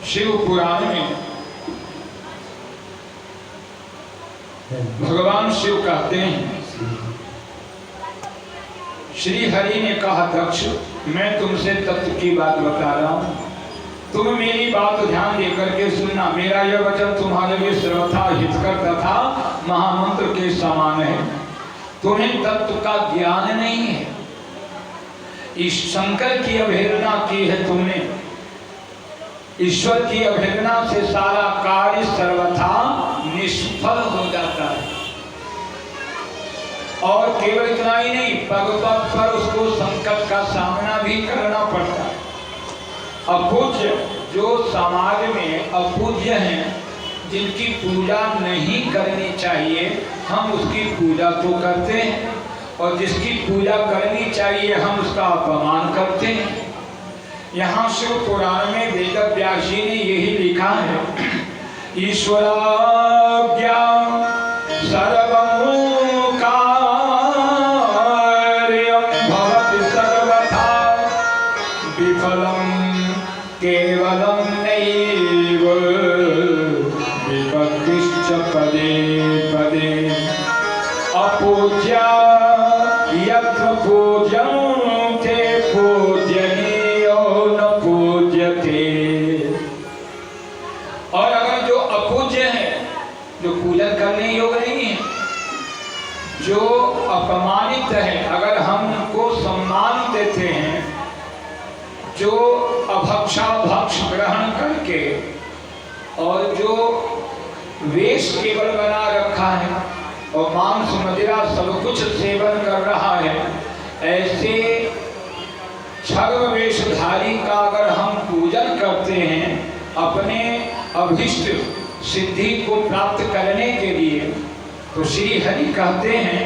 शिव पुराण में भगवान शिव कहते हैं, श्री हरि ने कहा दक्ष मैं तुमसे तत्व की बात बता रहा हूं, तुम मेरी बात ध्यान देकर के सुनना। मेरा यह वचन तुम्हारे लिए सर्वथा हितकर तथा महामंत्र के समान है। तुम्हें तत्व का ज्ञान नहीं है, इस शंकर की अवहेलना की है तुमने। ईश्वर की अवहेलना से सारा कार्य सर्वथा निष्फल हो जाता है। और केवल इतना ही नहीं, पग पग पर उसको संकट का सामना भी करना पड़ता है। अपूज्य जो समाज में अपूज्य हैं, जिनकी पूजा नहीं करनी चाहिए, हम उसकी पूजा तो करते हैं, और जिसकी पूजा करनी चाहिए हम उसका अपमान करते हैं। यहाँ शिव पुराण में वेद व्यास जी ने यही लिखा है, ईश्वराज्ञा सर्वं कार्यं भवति सर्वथा विफलं केवलं नैव विपत्तिश्च पदे पदे अपूज्या यत्र पूज्यन्ते पूज्यनीयो न पूज्यते। और अगर जो अपूज्य है, जो पूजन करने योग्य नहीं है, जो अपमानित है, अगर हम उनको सम्मान देते हैं, जो अभक्षा भक्ष ग्रहण करके और जो वेश केवल बना रखा है और मांस मदिरा सब कुछ सेवन कर रहा है, ऐसे छद्म वेशधारी का अगर हम पूजन करते हैं अपने अभिष्ट सिद्धि को प्राप्त करने के लिए, तो श्री हरि कहते हैं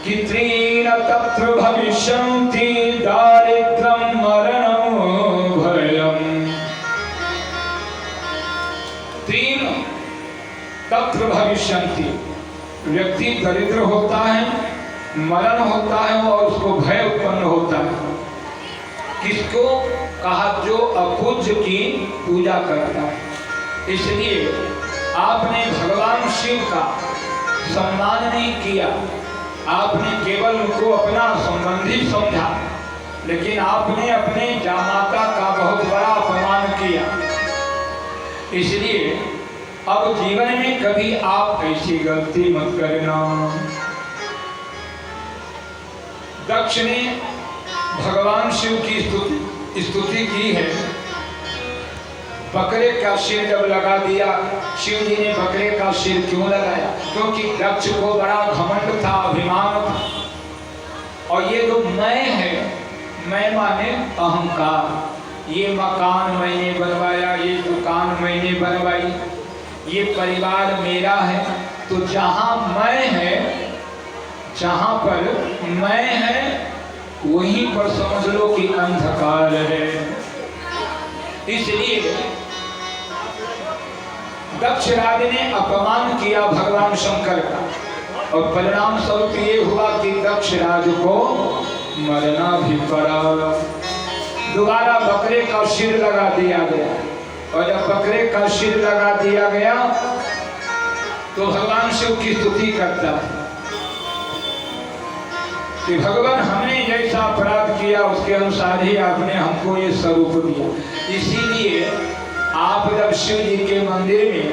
कि त्रीन तत्र भविष्यन्ति दारिद्र्यं मरणं भयम्। तीन तत्र भविष्यन्ति, व्यक्ति दरिद्र होता है, मरण होता है और उसको भय उत्पन्न होता है। किसको कहा? जो अपूज्य की पूजा करता है। इसलिए आपने भगवान शिव का सम्मान नहीं किया, आपने केवल उनको अपना संबंधी समझा, लेकिन आपने अपने जामाता का बहुत बड़ा अपमान किया। इसलिए अब जीवन में कभी आप ऐसी गलती मत करना। दक्ष ने भगवान शिव की स्तुति की है। बकरे का सिर जब लगा दिया, शिव जी ने बकरे का सिर क्यों लगाया? क्योंकि दक्ष को बड़ा घमंड था, अभिमान था। और ये जो मैं है, मैं माने अहंकार, ये मकान मैंने बनवाया, ये दुकान मैंने बनवाई, ये परिवार मेरा है। तो जहां मैं है, जहां पर मैं है, वहीं पर समझ लो कि अंधकार है। इसलिए दक्ष राज ने अपमान किया भगवान शंकर का, और परिणाम स्वरूप ये हुआ कि दक्ष राज को मरना भी पड़ा। दोबारा बकरे का सिर लगा दिया गया, और जब बकरे का सिर लगा दिया गया तो भगवान शिव की स्तुति करता है कि भगवान हमने जैसा अपराध किया उसके अनुसार ही आपने हमको ये स्वरूप दिया। इसीलिए आप जब शिव जी के मंदिर में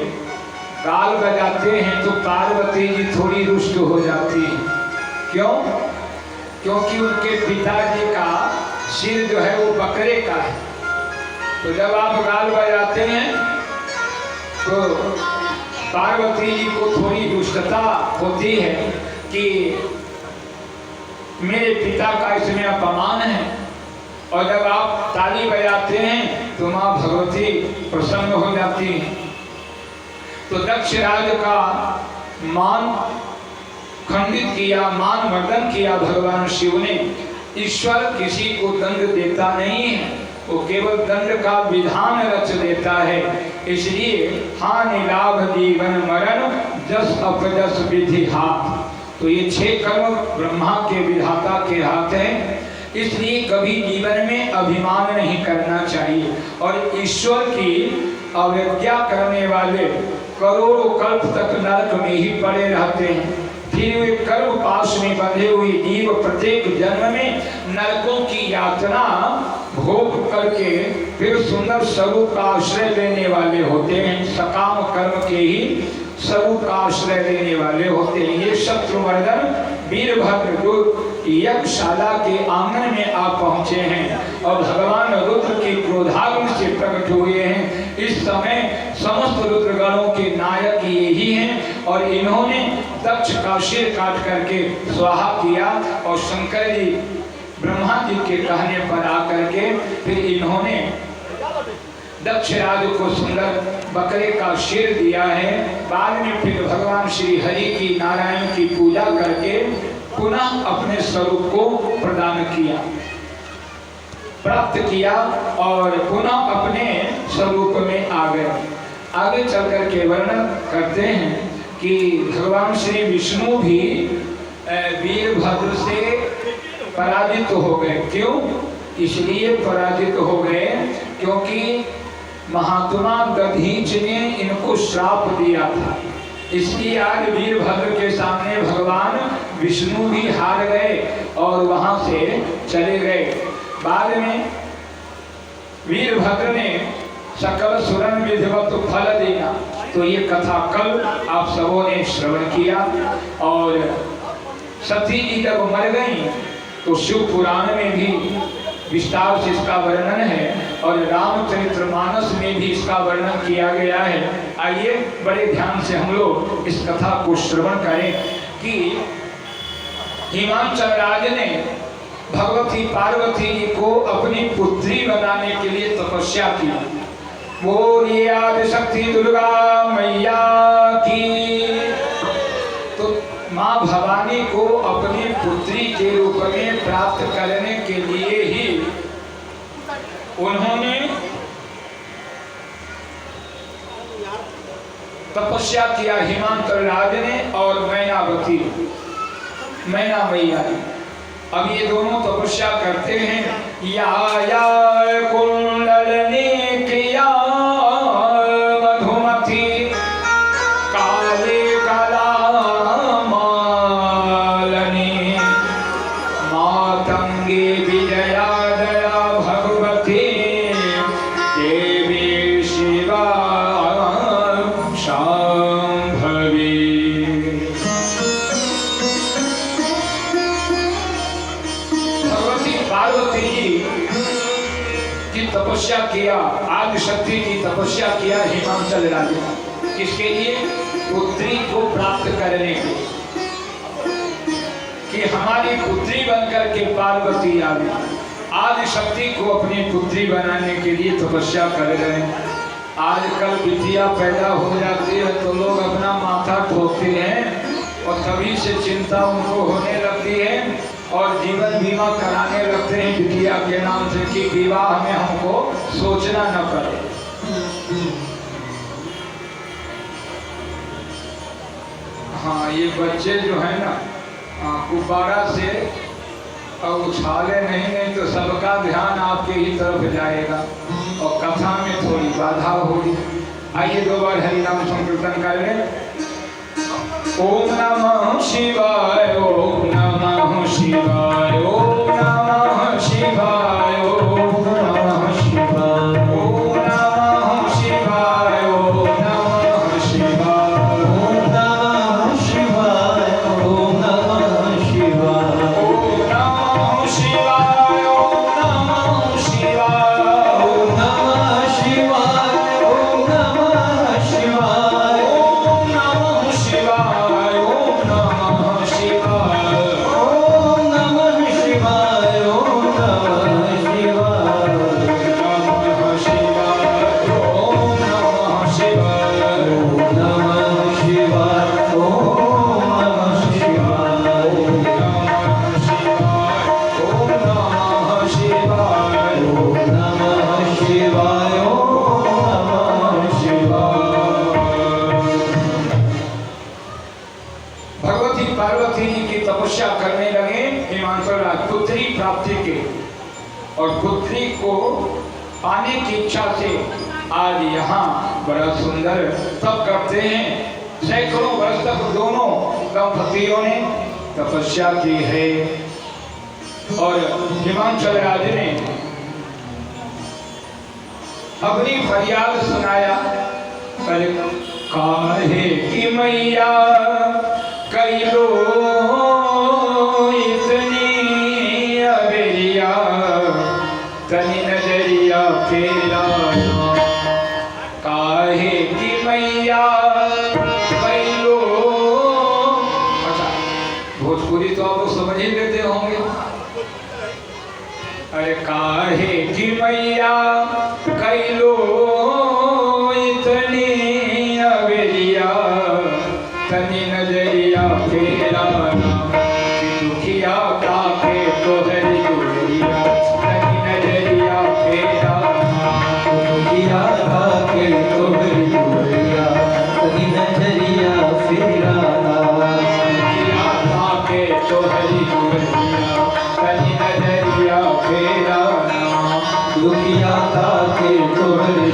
गाल बजाते हैं तो पार्वती जी थोड़ी रुष्ट हो जाती है। क्यों? क्योंकि उनके पिताजी का सिर जो है वो बकरे का है। तो जब आप गाल बजाते हैं तो पार्वती जी को थोड़ी रुष्टता होती है कि मेरे पिता का इसमें अपमान है। और जब आप ताली बजाते हैं तो माँ भगवती प्रसन्न हो जाती है। तो दक्ष राज का मान खंडित किया, मान मर्दन किया भगवान शिव ने। ईश्वर किसी को दंड देता नहीं है, वो केवल दंड का विधान रच देता है। इसलिए हानि लाभ जीवन मरण जस अपजस विधि हाथ। तो ये 6 कर्म ब्रह्मा के विधाता के हाथ हैं। इसलिए कभी जीवन में अभिमान नहीं करना चाहिए। और ईश्वर की अवज्ञा करने वाले करोड़ों कल्प तक नरक में ही पड़े रहते हैं। फिर वे कर्म पाश में बंधे हुए जीव प्रत्येक जन्म में नरकों की यातना भोग करके फिर सुंदर स्वरूप का आश्रय लेने वाले होते हैं। सकाम कर्म के ही स्वरूप का आश्रय लेने वाले होते हैं। ये शत्रुमर्दन वीरभद्र जो यज्ञशाला के आंगन में आ पहुंचे हैं और भगवान रुद्र के क्रोधाग्नि से प्रकट हुए हैं। इस समय समस्त रुद्रगणों के नायक यही हैं और इन्होंने दक्ष का सिर काट करके स्वाहा किया और शंकर जी ब्रह्मा जी के कहने पर आकर के फिर इन्होंने दक्षराज को सुंदर बकरे का सिर दिया है। बाद में फिर भगवान श्री हरि की नारायण की पूजा करके पुनः अपने स्वरूप को प्रदान किया, प्राप्त किया और पुनः अपने स्वरूप में आ गए। आगे चलकर के वर्णन करते हैं कि भगवान श्री विष्णु भी वीरभद्र से पराजित हो गए। क्यों? इसलिए पराजित हो गए क्योंकि महात्मा दधीच ने इनको श्राप दिया था। इसलिए आज वीरभद्र के सामने भगवान विष्णु भी हार गए और वहां से चले गए। बाद में वीरभद्र ने सकल सुरन विधिवत फल देना, तो ये कथा कल आप सबों ने श्रवण किया। और सती जी जब मर गई तो शिव पुराण में भी विस्तार से इसका वर्णन है और रामचरितमानस में भी इसका वर्णन किया गया है। आइए बड़े ध्यान से हम लोग इस कथा को श्रवण करें कि हिमांचल राज ने भगवती पार्वती जी को अपनी पुत्री बनाने के लिए तपस्या की। बोलिए आदिशक्ति दुर्गा मैया की। तो माँ भवानी को अपनी पुत्री के रूप में प्राप्त करने के लिए ही उन्होंने तपस्या किया, हिमांचल राज ने और मैनावती मैना मैया। अब ये दोनों तपस्या करते हैं। या कुंडलनी क्रिया मधुमती काले कला मालनी मातंगी विजया दया भगवती देवी शिवा शांभवी। भगवती पार्वती की तपस्या किया, आदिशक्ति की तपस्या किया हिमांचल राजा। किसके लिए? पुत्री को प्राप्त करने के, कि हमारी पुत्री बनकर के पार्वती आ गई। आदिशक्ति को अपनी पुत्री बनाने के लिए तपस्या कर रहे हैं। आजकल बिटिया पैदा हो जाती है तो लोग अपना माथा ठोकते हैं और तभी से चिंता उनको होने लगती है और जीवन बीमा कराने लगते हैं बिटिया के नाम से कि विवाह में हमको सोचना न पड़े। हाँ, ये बच्चे जो है ना गुब्बारा से और उछाले नहीं तो सबका ध्यान आपके ही तरफ जाएगा और कथा में थोड़ी बाधा होगी। आइए दो बार हरि नाम संकीर्तन कर लें। ओम नमः शिवाय, ओम नमः शिवाय, ओम नमः शिवाय, ओम नमः शिवाय, ओम नमः शिवाय, ओम नमः शिवाय, ओम नमः शिवाय, ओम नमः शिवाय, ओम नमः शिवाय, ओम नमः शिवाय, ओम नमः शिवाय, ओम नमः शिवाय, ओम नमः शिवाय, ओम नमः शिवाय, ओम नमः शिवाय, ओम नमः शिवाय, पुत्री प्राप्ति के और पुत्री को पाने की इच्छा से आज यहाँ बड़ा सुंदर तप करते हैं। सैकड़ों वर्ष तक दोनों दंपतियों ने तपस्या की है और हिमांचल राज ने अपनी फरियाद सुनाया। अरे काहे की मैया कई लो इतनी अबेरिया तनी नजरिया फेरा, काहे की मैया कई लो। अच्छा, भोजपुरी तो आप लोग समझ ही लेते होंगे। अरे काहे की मैया कई लो इतनी अबेरिया तनी नजरिया फेरा, दुखिया काके तोहरी गोरिया तनी नजरिया फेरा, दुखिया काके तोहरी गोरिया तनी नजरिया फेरा, दुखिया काके तोहरी गोरिया तनी नजरिया फेरा, दुखिया काके तोहरी